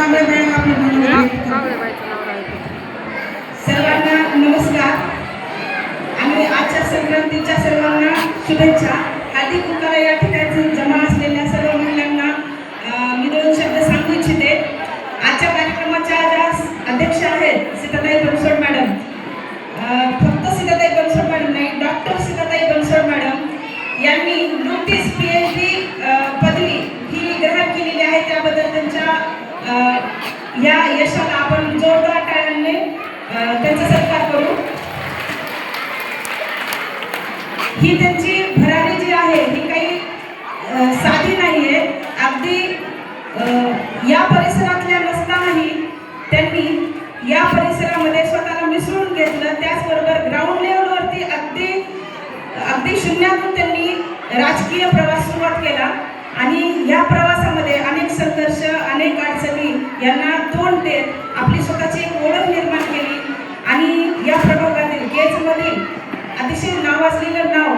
सर्वांना नमस्कार आणि आजच्या संक्रांतीच्या सर्वांना शुभेच्छा. हार्दिक तुकाला या ठिकाणी जमा असलेल्या सर्व महिलांना मी दोन शब्द सांगू इच्छिते. आजच्या कार्यक्रमाच्या ज्या अध्यक्ष आहेत सीताताई बनसोड मॅडम, फक्त सीताताई बनसोड मॅडम नाही, डॉक्टर सीताताई बनसोड मॅडम यांनी नुकतीच PhD पदवी ही ग्रहण केलेली आहे. त्याबद्दल त्यांच्या या यशाला आपण जोरदार टाळ्यांनी त्यांचा सत्कार करू. ही त्यांची भरारी जी आहे ही काही साधी नाही आहे. अगदी या परिसरातल्या नसतानाही त्यांनी या परिसरामध्ये स्वतःला मिसळून घेतलं. त्याचबरोबर ग्राउंड लेवलवरती अगदी शून्यातून त्यांनी राजकीय प्रवास सुरुवात केला आणि या प्रवासामध्ये अनेक संघर्ष, अनेक अडचणी यांना तोंड देत आपली स्वतःची एक ओळख निर्माण केली आणि या प्रभागातील गेजमधील अतिशय नावाजलेलं नाव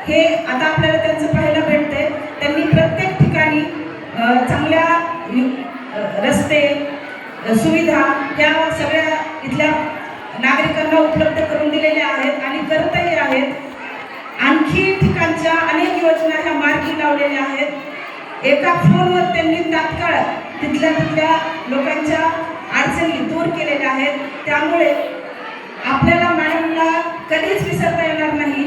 हे आता आपल्याला त्यांचं पाहायला भेटते. त्यांनी प्रत्येक ठिकाणी चांगल्या रस्ते, सुविधा या सगळ्या इथल्या नागरिकांना उपलब्ध करून दिलेल्या आहेत आणि करतही आहेत. आणखी ठिकाणच्या अनेक योजना ह्या मार्गी लावलेल्या आहेत. एका फोनवर त्यांनी तात्काळ तिथल्या लोकांच्या अडचणी दूर केलेल्या आहेत. त्यामुळे आपल्याला मॅडमला कधीच विसरता येणार नाही.